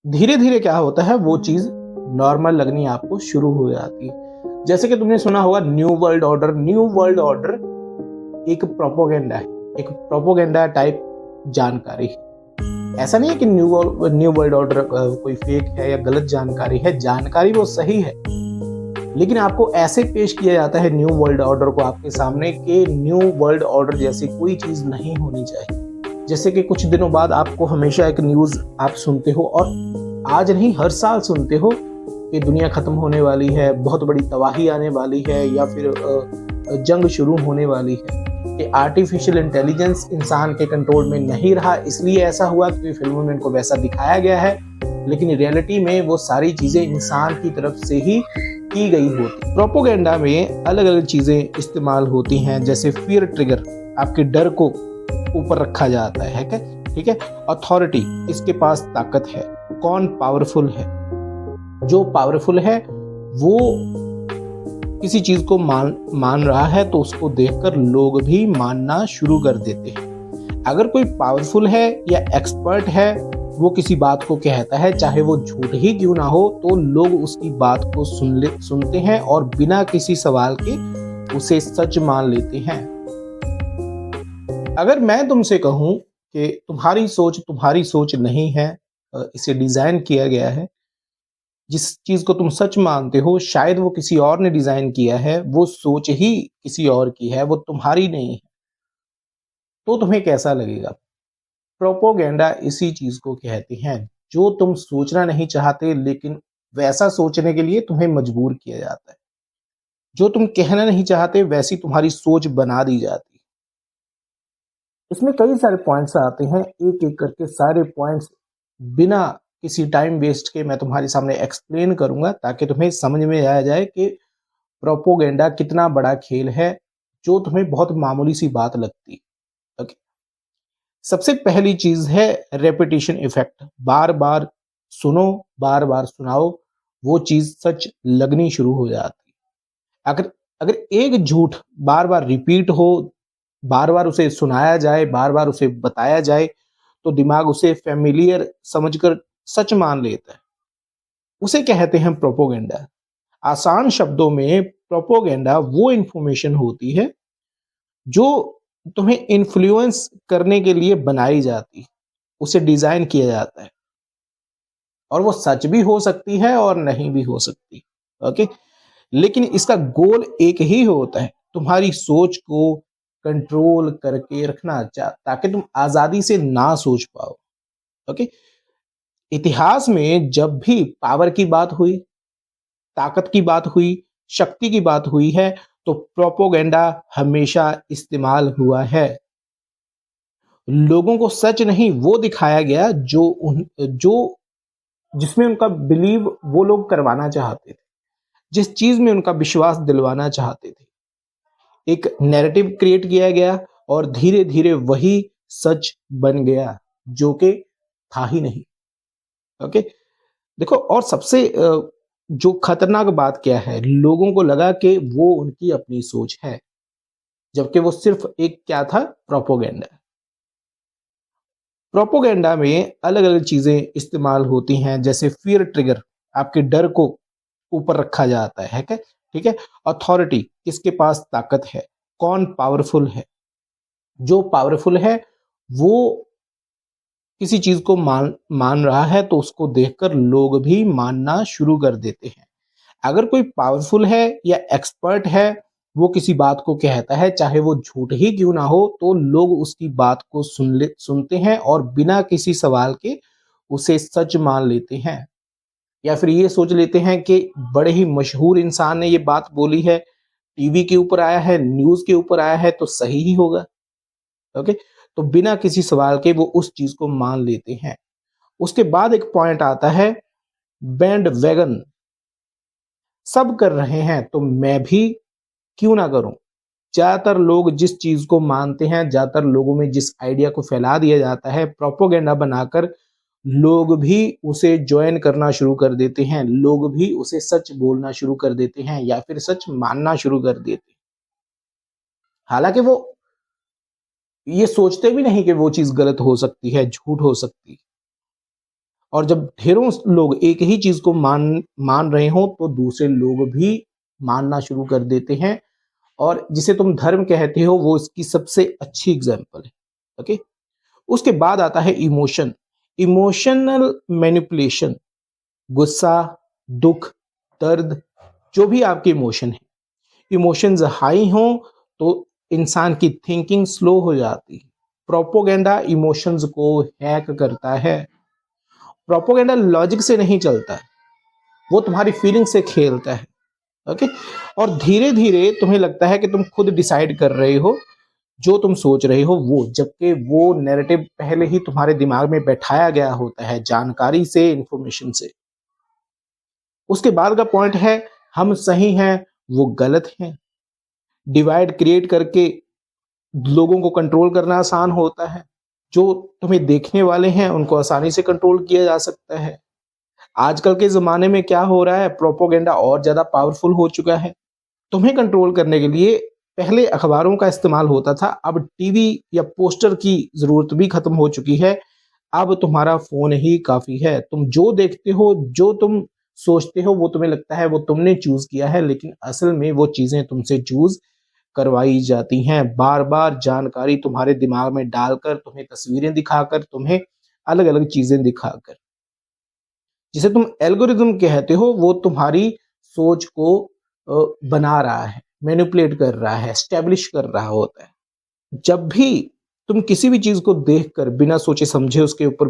धीरे धीरे क्या होता है, वो चीज नॉर्मल लगनी आपको शुरू हो जाती है। जैसे कि तुमने सुना होगा new world order. New world order एक प्रोपोगेंडा है, एक प्रोपोगेंडा टाइप जानकारी है। ऐसा नहीं है कि न्यू वर्ल्ड ऑर्डर कोई फेक है या गलत जानकारी है। जानकारी वो सही है, लेकिन आपको ऐसे पेश किया जाता है न्यू वर्ल्ड ऑर्डर को आपके सामने कि न्यू वर्ल्ड ऑर्डर जैसी कोई चीज नहीं होनी चाहिए। जैसे कि कुछ दिनों बाद आपको हमेशा एक न्यूज आप सुनते हो, और आज नहीं हर साल सुनते हो कि दुनिया खत्म होने वाली है, बहुत बड़ी तबाही आने वाली है, या फिर जंग शुरू होने वाली है। कि आर्टिफिशियल इंटेलिजेंस इंसान के कंट्रोल में नहीं रहा, इसलिए ऐसा हुआ क्योंकि फिल्मों में इनको वैसा दिखाया गया है, लेकिन रियलिटी में वो सारी चीजें इंसान की तरफ से ही की गई होती। प्रोपोगेंडा में अलग अलग चीजें इस्तेमाल होती हैं, जैसे फियर ट्रिगर, आपके डर को ऊपर रखा जाता है क्या, ठीक है। अथॉरिटी, इसके पास ताकत है। कौन पावरफुल है, जो पावरफुल है वो किसी चीज को मान रहा है तो उसको देखकर लोग भी मानना शुरू कर देते हैं। अगर कोई पावरफुल है या एक्सपर्ट है, वो किसी बात को कहता है, चाहे वो झूठ ही क्यों ना हो, तो लोग उसकी बात को सुनते हैं और बिना किसी सवाल के उसे सच मान लेते हैं। अगर मैं तुमसे कहूं कि तुम्हारी सोच नहीं है, इसे डिजाइन किया गया है, जिस चीज को तुम सच मानते हो शायद वो किसी और ने डिजाइन किया है, वो सोच ही किसी और की है, वो तुम्हारी नहीं है, तो तुम्हें कैसा लगेगा? प्रोपोगेंडा इसी चीज को कहते हैं, जो तुम सोचना नहीं चाहते लेकिन वैसा सोचने के लिए तुम्हें मजबूर किया जाता है। जो तुम कहना नहीं चाहते वैसी तुम्हारी सोच बना दी जाती है। इसमें कई सारे पॉइंट्स आते हैं, एक एक करके सारे पॉइंट्स बिना किसी टाइम वेस्ट के मैं तुम्हारे सामने एक्सप्लेन करूंगा, ताकि तुम्हें समझ में आ जाए कि प्रोपोगेंडा कितना बड़ा खेल है, जो तुम्हें बहुत मामूली सी बात लगती है। ओके, सबसे पहली चीज है रेपिटेशन इफेक्ट। बार बार सुनो, बार बार सुनाओ, वो चीज सच लगनी शुरू हो जाती है। अगर अगर एक झूठ बार बार रिपीट हो, बार बार उसे सुनाया जाए, बार बार उसे बताया जाए, तो दिमाग उसे फेमिलियर समझकर सच मान लेता है। उसे कहते हैं प्रोपोगेंडा। आसान शब्दों में प्रोपोगेंडा वो इंफॉर्मेशन होती है जो तुम्हें इन्फ्लुएंस करने के लिए बनाई जाती है, उसे डिजाइन किया जाता है, और वो सच भी हो सकती है और नहीं भी हो सकती। ओके, लेकिन इसका गोल एक ही होता है, तुम्हारी सोच को कंट्रोल करके रखना, ताकि तुम आजादी से ना सोच पाओ। ओके, इतिहास में जब भी पावर की बात हुई, ताकत की बात हुई, शक्ति की बात हुई है, तो प्रोपोगेंडा हमेशा इस्तेमाल हुआ है। लोगों को सच नहीं वो दिखाया गया जो जिसमें उनका बिलीव वो लोग करवाना चाहते थे, जिस चीज में उनका विश्वास दिलवाना चाहते थे। एक नैरेटिव क्रिएट किया गया और धीरे धीरे वही सच बन गया, जो कि था ही नहीं। ओके, देखो, और सबसे जो खतरनाक बात क्या है, लोगों को लगा कि वो उनकी अपनी सोच है, जबकि वो सिर्फ एक क्या था, प्रोपोगेंडा। प्रोपोगेंडा में अलग अलग चीजें इस्तेमाल होती हैं, जैसे फियर ट्रिगर, आपके डर को ऊपर रखा जाता है क्या, ठीक है। अथॉरिटी, किसके पास ताकत है। कौन पावरफुल है, जो पावरफुल है वो किसी चीज को मान रहा है तो उसको देखकर लोग भी मानना शुरू कर देते हैं। अगर कोई पावरफुल है या एक्सपर्ट है, वो किसी बात को कहता है, चाहे वो झूठ ही क्यों ना हो, तो लोग उसकी बात को सुनते हैं और बिना किसी सवाल के उसे सच मान लेते हैं। या फिर ये सोच लेते हैं कि बड़े ही मशहूर इंसान ने ये बात बोली है, टीवी के ऊपर आया है, न्यूज के ऊपर आया है, तो सही ही होगा। ओके, तो बिना किसी सवाल के वो उस चीज को मान लेते हैं। उसके बाद एक पॉइंट आता है बैंड वैगन। सब कर रहे हैं तो मैं भी क्यों ना करूं। ज्यादातर लोग जिस चीज को मानते हैं, ज्यादातर लोगों में जिस आइडिया को फैला दिया जाता है प्रोपोगेंडा बनाकर, लोग भी उसे ज्वाइन करना शुरू कर देते हैं, लोग भी उसे सच बोलना शुरू कर देते हैं, या फिर सच मानना शुरू कर देते हैं। हालांकि वो ये सोचते भी नहीं कि वो चीज गलत हो सकती है, झूठ हो सकती है। और जब ढेरों लोग एक ही चीज को मान रहे हो तो दूसरे लोग भी मानना शुरू कर देते हैं। और जिसे तुम धर्म कहते हो वो इसकी सबसे अच्छी एग्जाम्पल है। ओके, उसके बाद आता है इमोशन, इमोशनल मैनिपुलेशन। गुस्सा, दुख, दर्द, जो भी आपके इमोशन है, इमोशंस हाई हो तो इंसान की थिंकिंग स्लो हो जाती है। प्रोपोगेंडा इमोशंस को हैक करता है। प्रोपोगेंडा लॉजिक से नहीं चलता है, वो तुम्हारी फीलिंग से खेलता है। ओके, और धीरे धीरे तुम्हें लगता है कि तुम खुद डिसाइड कर रहे हो जो तुम सोच रहे हो वो, जबकि वो नैरेटिव पहले ही तुम्हारे दिमाग में बैठाया गया होता है जानकारी से, इंफॉर्मेशन से। उसके बाद का पॉइंट है हम सही हैं वो गलत हैं। डिवाइड क्रिएट करके लोगों को कंट्रोल करना आसान होता है। जो तुम्हें देखने वाले हैं उनको आसानी से कंट्रोल किया जा सकता है। आजकल के जमाने में क्या हो रहा है, प्रोपोगेंडा और ज्यादा पावरफुल हो चुका है। तुम्हें कंट्रोल करने के लिए पहले अखबारों का इस्तेमाल होता था, अब टीवी या पोस्टर की जरूरत भी खत्म हो चुकी है। अब तुम्हारा फोन ही काफी है। तुम जो देखते हो, जो तुम सोचते हो, वो तुम्हें लगता है वो तुमने चूज किया है, लेकिन असल में वो चीजें तुमसे चूज करवाई जाती हैं। बार बार जानकारी तुम्हारे दिमाग में डालकर, तुम्हें तस्वीरें दिखाकर, तुम्हें अलग अलग चीजें दिखाकर। जिसे तुम एल्गोरिदम कहते हो वो तुम्हारी सोच को बना रहा है, मैनिपुलेट कर रहा है, स्टैब्लिश कर रहा होता है। जब भी तुम किसी भी चीज को देखकर बिना सोचे समझे उसके ऊपर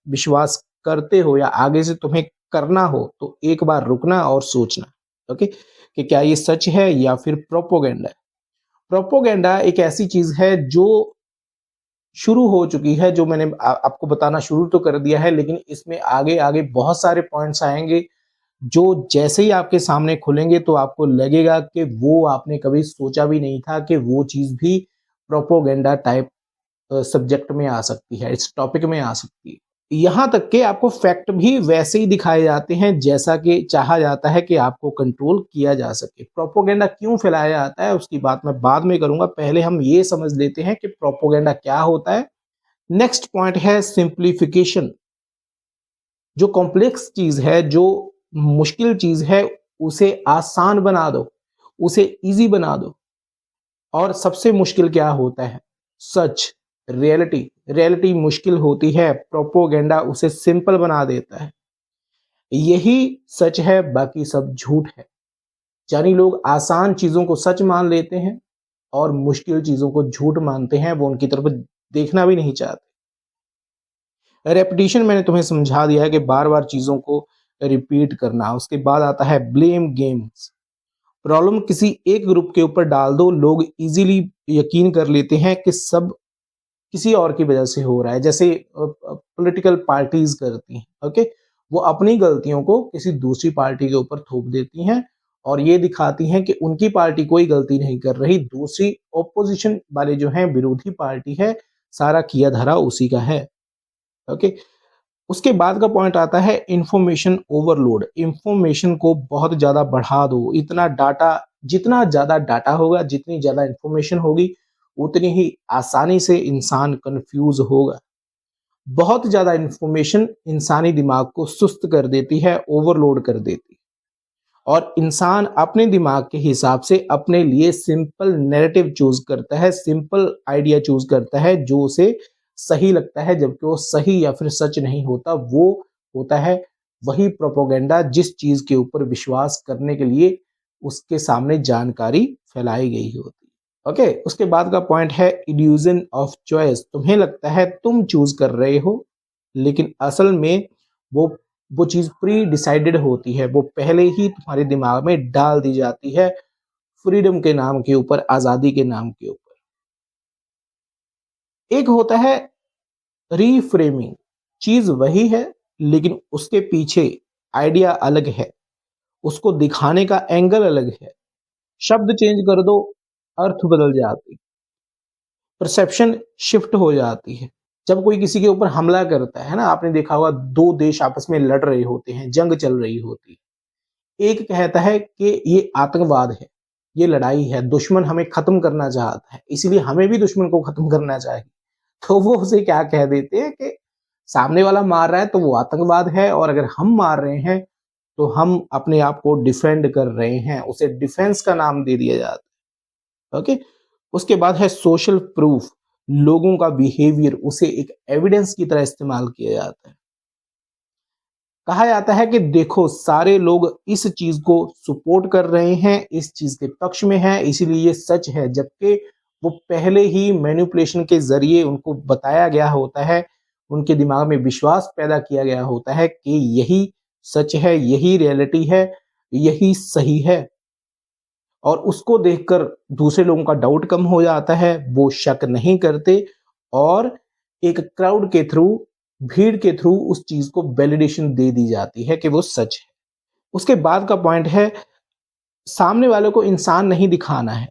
विश्वास करते हो या आगे से तुम्हें करना हो, तो एक बार रुकना और सोचना, ओके, कि क्या ये सच है या फिर प्रोपोगेंडा है। प्रोपोगेंडा एक ऐसी चीज है जो शुरू हो चुकी है, जो मैंने आपको बताना शुरू तो कर दिया है, लेकिन इसमें आगे आगे बहुत सारे पॉइंट्स आएंगे जो जैसे ही आपके सामने खुलेंगे तो आपको लगेगा कि वो आपने कभी सोचा भी नहीं था कि वो चीज भी प्रोपोगेंडा टाइप सब्जेक्ट में आ सकती है, इस टॉपिक में आ सकती है। यहां तक कि आपको फैक्ट भी वैसे ही दिखाए जाते हैं जैसा कि चाहा जाता है कि आपको कंट्रोल किया जा सके। प्रोपोगेंडा क्यों फैलाया जाता है उसकी बात मैं बाद में करूंगा, पहले हम ये समझ लेते हैं कि प्रोपोगेंडा क्या होता है। नेक्स्ट पॉइंट है सिंप्लीफिकेशन। जो कॉम्प्लेक्स चीज है, जो मुश्किल चीज है, उसे आसान बना दो, उसे इजी बना दो। और सबसे मुश्किल क्या होता है? सच, रियलिटी। रियलिटी मुश्किल होती है, प्रोपोगेंडा उसे सिंपल बना देता है। यही सच है, बाकी सब झूठ है। यानी लोग आसान चीजों को सच मान लेते हैं और मुश्किल चीजों को झूठ मानते हैं, वो उनकी तरफ देखना भी नहीं चाहते। रेपिटेशन मैंने तुम्हें समझा दिया है कि बार बार चीजों को रिपीट करना। उसके बाद आता है ब्लेम गेम्स। प्रॉब्लम किसी एक ग्रुप के ऊपर डाल दो, लोग इजीली यकीन कर लेते हैं कि सब किसी और की वजह से हो रहा है। जैसे पॉलिटिकल पार्टीज करती हैं, ओके, वो अपनी गलतियों को किसी दूसरी पार्टी के ऊपर थोप देती हैं और ये दिखाती हैं कि उनकी पार्टी कोई गलती नहीं कर रही, दूसरी ओपोजिशन वाले जो हैं, विरोधी पार्टी है, सारा किया धरा उसी का है। ओके, उसके बाद का पॉइंट आता है इंफॉर्मेशन ओवरलोड। इंफॉर्मेशन को बहुत ज्यादा बढ़ा दो। इतना डाटा, जितना ज्यादा डाटा होगा, जितनी ज्यादा इंफॉर्मेशन होगी, उतनी ही आसानी से इंसान कंफ्यूज होगा। बहुत ज्यादा इंफॉर्मेशन इंसानी दिमाग को सुस्त कर देती है, ओवरलोड कर देती है, और इंसान अपने दिमाग के हिसाब से अपने लिए सिंपल नैरेटिव चूज करता है, सिंपल आइडिया चूज करता है जो उसे सही लगता है, जबकि वो सही या फिर सच नहीं होता। वो होता है वही प्रोपोगेंडा जिस चीज के ऊपर विश्वास करने के लिए उसके सामने जानकारी फैलाई गई होती। ओके, उसके बाद का पॉइंट है इल्यूजन ऑफ चॉइस। तुम्हें लगता है तुम चूज कर रहे हो, लेकिन असल में वो चीज प्री डिसाइडेड होती है, वो पहले ही तुम्हारे दिमाग में डाल दी जाती है, फ्रीडम के नाम के ऊपर, आजादी के नाम के ऊपर। एक होता है रीफ्रेमिंग। चीज वही है लेकिन उसके पीछे आइडिया अलग है, उसको दिखाने का एंगल अलग है। शब्द चेंज कर दो, अर्थ बदल जाती, परसेप्शन शिफ्ट हो जाती है। जब कोई किसी के ऊपर हमला करता है ना, आपने देखा होगा, दो देश आपस में लड़ रहे होते हैं, जंग चल रही होती है। एक कहता है कि ये आतंकवाद है, ये लड़ाई है, दुश्मन हमें खत्म करना चाहता है, इसलिए हमें भी दुश्मन को खत्म करना चाहिए। तो वो उसे क्या कह देते हैं कि सामने वाला मार रहा है तो वो आतंकवाद है, और अगर हम मार रहे हैं तो हम अपने आप को डिफेंड कर रहे हैं, उसे डिफेंस का नाम दे दिया जाता है। ओके। उसके बाद है सोशल प्रूफ। लोगों का बिहेवियर, उसे एक एविडेंस की तरह इस्तेमाल किया जाता है। कहा जाता है कि देखो सारे लोग इस चीज को सपोर्ट कर रहे हैं, इस चीज के पक्ष में हैं, इसीलिए ये सच है, जबकि वो पहले ही मैनिपुलेशन के जरिए उनको बताया गया होता है, उनके दिमाग में विश्वास पैदा किया गया होता है कि यही सच है, यही रियलिटी है, यही सही है, और उसको देखकर दूसरे लोगों का डाउट कम हो जाता है, वो शक नहीं करते, और एक क्राउड के थ्रू, भीड़ के थ्रू उस चीज को वैलिडेशन दे दी जाती है कि वो सच है। उसके बाद का पॉइंट है, सामने वाले को इंसान नहीं दिखाना है,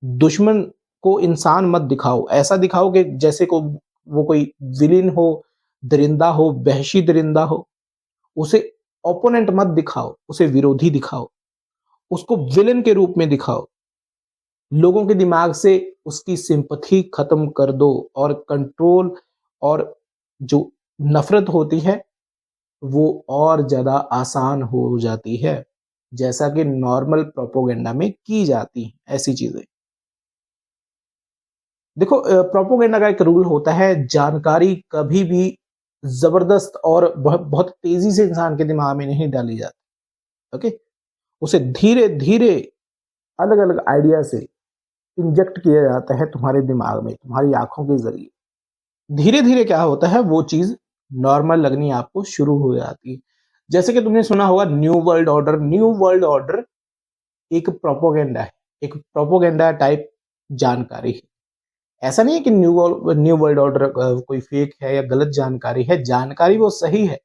दुश्मन को इंसान मत दिखाओ, ऐसा दिखाओ कि जैसे को वो कोई विलेन हो, दरिंदा हो, वहशी दरिंदा हो। उसे ओपोनेंट मत दिखाओ, उसे विरोधी दिखाओ, उसको विलेन के रूप में दिखाओ। लोगों के दिमाग से उसकी सिंपथी खत्म कर दो, और कंट्रोल और जो नफरत होती है वो और ज्यादा आसान हो जाती है, जैसा कि नॉर्मल प्रोपोगेंडा में की जाती है ऐसी चीजें। देखो प्रोपोगेंडा का एक रूल होता है, जानकारी कभी भी जबरदस्त और बहुत बहुत तेजी से इंसान के दिमाग में नहीं डाली जाती। ओके। उसे धीरे धीरे अलग अलग आइडिया से इंजेक्ट किया जाता है तुम्हारे दिमाग में, तुम्हारी आंखों के जरिए। धीरे धीरे क्या होता है, वो चीज नॉर्मल लगनी आपको शुरू हो जाती है। जैसे कि तुमने सुना होगा new world order. New world order एक प्रोपोगेंडा है, एक प्रोपोगेंडा टाइप जानकारी है। ऐसा नहीं है कि न्यू वर्ल्ड ऑर्डर कोई फेक है या गलत जानकारी है, जानकारी वो सही है,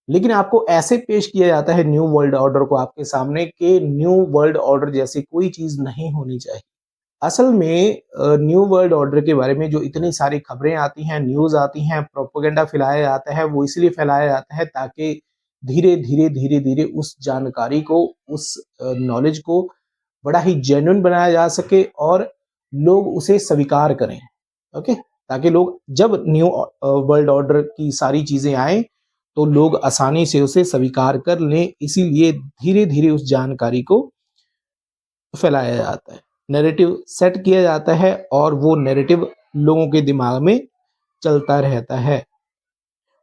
लेकिन आपको ऐसे पेश किया जाता है न्यू वर्ल्ड ऑर्डर को आपके सामने कि न्यू वर्ल्ड ऑर्डर जैसी कोई चीज नहीं होनी चाहिए। असल में न्यू वर्ल्ड ऑर्डर के बारे में जो इतनी सारी खबरें आती हैं, न्यूज आती हैं, प्रोपोगेंडा फैलाया जाता है, वो इसलिए फैलाया जाता है ताकि धीरे धीरे धीरे धीरे उस जानकारी को, उस नॉलेज को बड़ा ही जेन्युइन बनाया जा सके और लोग उसे स्वीकार करें। ओके। ताकि लोग जब न्यू वर्ल्ड ऑर्डर की सारी चीजें आए तो लोग आसानी से उसे स्वीकार कर लें, इसीलिए धीरे धीरे उस जानकारी को फैलाया जाता है, नैरेटिव सेट किया जाता है, और वो नैरेटिव लोगों के दिमाग में चलता रहता है।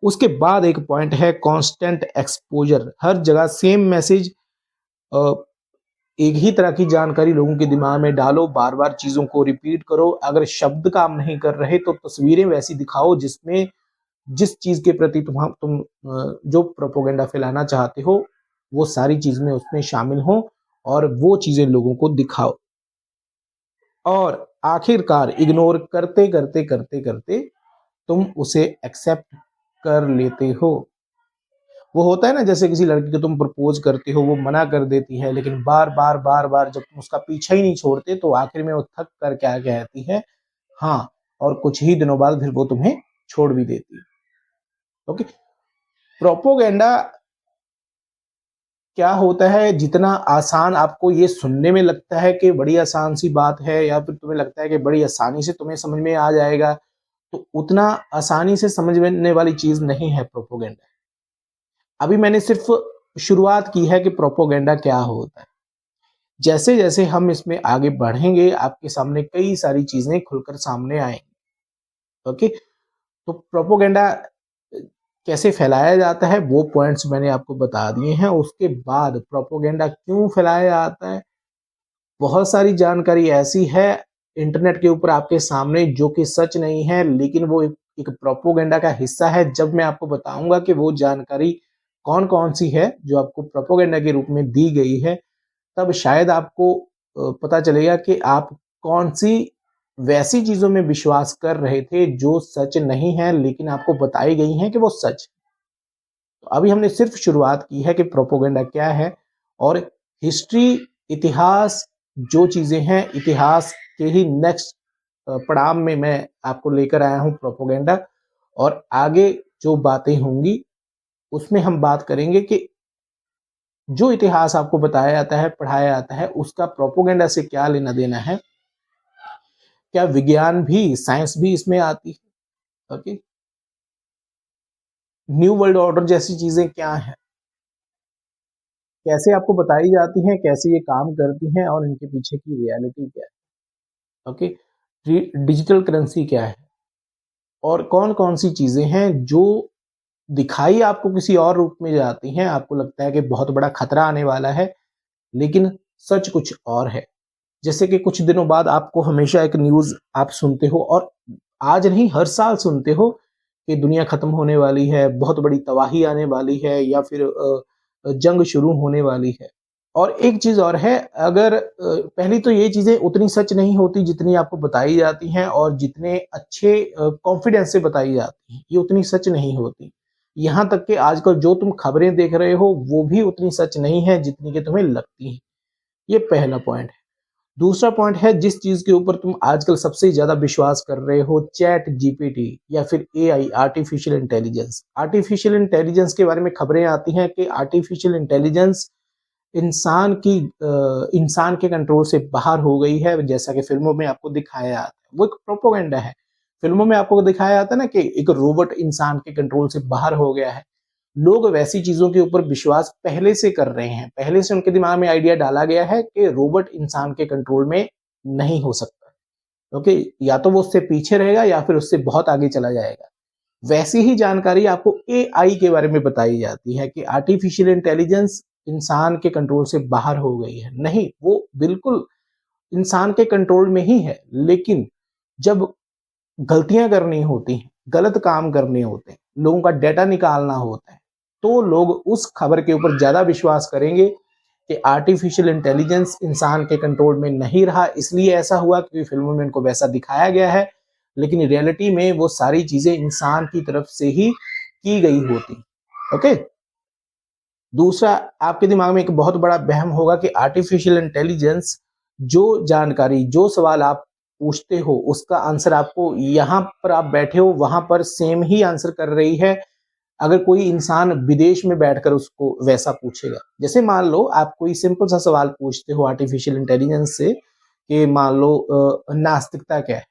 उसके बाद एक पॉइंट है कांस्टेंट एक्सपोजर। हर जगह सेम मैसेज, एक ही तरह की जानकारी लोगों के दिमाग में डालो, बार बार चीजों को रिपीट करो। अगर शब्द काम नहीं कर रहे तो तस्वीरें वैसी दिखाओ जिसमें जिस चीज के प्रति तुम जो प्रोपोगेंडा फैलाना चाहते हो वो सारी चीजें उसमें शामिल हो, और वो चीजें लोगों को दिखाओ। और आखिरकार इग्नोर करते करते करते करते तुम उसे एक्सेप्ट कर लेते हो। वो होता है ना, जैसे किसी लड़की को तुम प्रपोज करते हो, वो मना कर देती है, लेकिन बार बार बार बार जब तुम उसका पीछा ही नहीं छोड़ते तो आखिर में वो थक कर क्या कहती है, हाँ, और कुछ ही दिनों बाद फिर वो तुम्हें छोड़ भी देती है। ओके। प्रोपोगेंडा क्या होता है, जितना आसान आपको ये सुनने में लगता है कि बड़ी आसान सी बात है, या फिर तुम्हें लगता है कि बड़ी आसानी से तुम्हें समझ में आ जाएगा, तो उतना आसानी से समझने वाली चीज नहीं है प्रोपोगेंडा। अभी मैंने सिर्फ शुरुआत की है कि प्रोपोगेंडा क्या होता है। जैसे जैसे हम इसमें आगे बढ़ेंगे आपके सामने कई सारी चीजें खुलकर सामने आएंगी। ओके। तो प्रोपोगेंडा कैसे फैलाया जाता है वो पॉइंट्स मैंने आपको बता दिए हैं। उसके बाद प्रोपोगेंडा क्यों फैलाया जाता है, बहुत सारी जानकारी ऐसी है इंटरनेट के ऊपर आपके सामने जो कि सच नहीं है, लेकिन वो एक प्रोपोगेंडा का हिस्सा है। जब मैं आपको बताऊंगा कि वो जानकारी कौन कौन सी है जो आपको प्रोपोगेंडा के रूप में दी गई है, तब शायद आपको पता चलेगा कि आप कौन सी वैसी चीजों में विश्वास कर रहे थे जो सच नहीं है, लेकिन आपको बताई गई हैं कि वो सच। तो अभी हमने सिर्फ शुरुआत की है कि प्रोपोगेंडा क्या है, और हिस्ट्री, इतिहास, जो चीजें हैं इतिहास के ही नेक्स्ट पड़ाव में मैं आपको लेकर आया हूं प्रोपोगेंडा। और आगे जो बातें होंगी उसमें हम बात करेंगे कि जो इतिहास आपको बताया जाता है, पढ़ाया जाता है, उसका प्रोपोगेंडा से क्या लेना देना है, क्या विज्ञान भी, साइंस भी इसमें आती है। ओके। न्यू वर्ल्ड ऑर्डर जैसी चीजें क्या हैं, कैसे आपको बताई जाती हैं, कैसे ये काम करती हैं और इनके पीछे की रियलिटी क्या है। ओके, डिजिटल करेंसी क्या है और कौन कौन सी चीजें हैं जो दिखाई आपको किसी और रूप में जाती हैं, आपको लगता है कि बहुत बड़ा खतरा आने वाला है, लेकिन सच कुछ और है। जैसे कि कुछ दिनों बाद आपको हमेशा एक न्यूज़ आप सुनते हो, और आज नहीं हर साल सुनते हो, कि दुनिया खत्म होने वाली है, बहुत बड़ी तबाही आने वाली है, या फिर जंग शुरू होने वाली है। और एक चीज़ और है, अगर पहली तो ये चीज़ें उतनी सच नहीं होती जितनी आपको बताई जाती हैं, और जितने अच्छे कॉन्फिडेंस से बताई जाती हैं, ये उतनी सच नहीं होती। यहाँ तक कि आजकल जो तुम खबरें देख रहे हो, वो भी उतनी सच नहीं है जितनी कि तुम्हें लगती हैं। ये पहला पॉइंट है। दूसरा पॉइंट है, जिस चीज के ऊपर तुम आजकल सबसे ज्यादा विश्वास कर रहे हो, चैट जीपीटी या फिर AI, artificial intelligence. Artificial intelligence के बारे में खबरें आती हैं कि आर्टिफिशियल इंटेलिजेंस इंसान के कंट्रोल से बाहर हो गई है, जैसा कि फिल्मों में आपको दिखाया जाता है। वो एक प्रोपोगंडा है। फिल्मों में आपको दिखाया जाता है ना कि एक रोबोट इंसान के कंट्रोल से बाहर हो गया है। लोग वैसी चीजों के ऊपर विश्वास पहले से कर रहे हैं, पहले से उनके दिमाग में आइडिया डाला गया है कि रोबोट इंसान के कंट्रोल में नहीं हो सकता। ओके, या तो वो उससे पीछे रहेगा या फिर उससे बहुत आगे चला जाएगा। वैसी ही जानकारी आपको एआई के बारे में बताई जाती है कि आर्टिफिशियल इंटेलिजेंस इंसान के कंट्रोल से बाहर हो गई है। नहीं, वो बिल्कुल इंसान के कंट्रोल में ही है, लेकिन जब गलतियां करनी होती हैं, गलत काम करने होते हैं, लोगों का डेटा निकालना होता है, तो लोग उस खबर के ऊपर ज्यादा विश्वास करेंगे कि आर्टिफिशियल इंटेलिजेंस इंसान के कंट्रोल में नहीं रहा, इसलिए ऐसा हुआ क्योंकि फिल्मों में इनको वैसा दिखाया गया है, लेकिन रियलिटी में वो सारी चीजें इंसान की तरफ से ही की गई होती। ओके, दूसरा, आपके दिमाग में एक बहुत बड़ा वहम होगा कि आर्टिफिशियल इंटेलिजेंस जो जानकारी, जो सवाल आप पूछते हो, उसका आंसर आपको यहाँ पर आप बैठे हो वहां पर सेम ही आंसर कर रही है, अगर कोई इंसान विदेश में बैठकर उसको वैसा पूछेगा। जैसे मान लो आप कोई सिंपल सा सवाल पूछते हो आर्टिफिशियल इंटेलिजेंस से, कि मान लो नास्तिकता क्या है,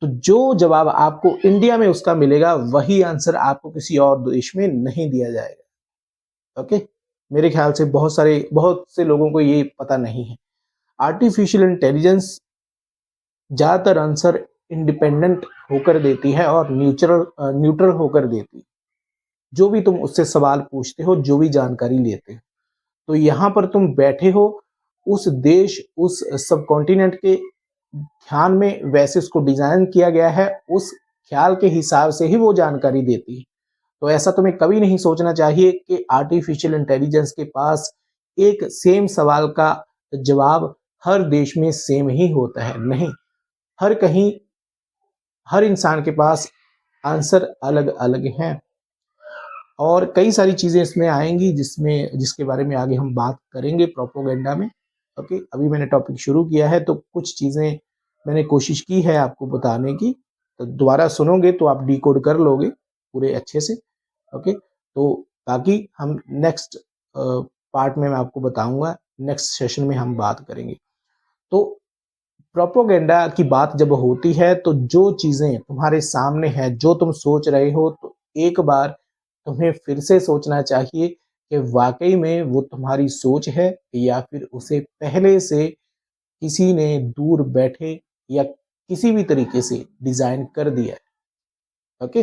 तो जो जवाब आपको इंडिया में उसका मिलेगा, वही आंसर आपको किसी और देश में नहीं दिया जाएगा। ओके, मेरे ख्याल से बहुत से लोगों को ये पता नहीं है। आर्टिफिशियल इंटेलिजेंस ज्यादातर आंसर इंडिपेंडेंट होकर देती है और न्यूट्रल होकर देती है। जो भी तुम उससे सवाल पूछते हो, जो भी जानकारी लेते हो, तो यहाँ पर तुम बैठे हो उस देश, उस सब कॉन्टिनेंट के ध्यान में, वैसे उसको डिजाइन किया गया है, उस ख्याल के हिसाब से ही वो जानकारी देती है। तो ऐसा तुम्हें कभी नहीं सोचना चाहिए कि आर्टिफिशियल इंटेलिजेंस के पास एक सेम सवाल का जवाब हर देश में सेम ही होता है। नहीं, हर कहीं हर इंसान के पास आंसर अलग अलग हैं, और कई सारी चीजें इसमें आएंगी जिसके बारे में आगे हम बात करेंगे प्रोपोगेंडा में। ओके, अभी मैंने टॉपिक शुरू किया है तो कुछ चीजें मैंने कोशिश की है आपको बताने की, तो दोबारा सुनोगे तो आप डिकोड कर लोगे पूरे अच्छे से। ओके, तो बाकी हम नेक्स्ट पार्ट में मैं आपको बताऊंगा, नेक्स्ट सेशन में हम बात करेंगे। तो प्रोपोगेंडा की बात जब होती है, तो जो चीजें तुम्हारे सामने है, जो तुम सोच रहे हो, तो एक बार तुम्हें फिर से सोचना चाहिए कि वाकई में वो तुम्हारी सोच है, या फिर उसे पहले से किसी ने दूर बैठे या किसी भी तरीके से डिजाइन कर दिया है। ओके।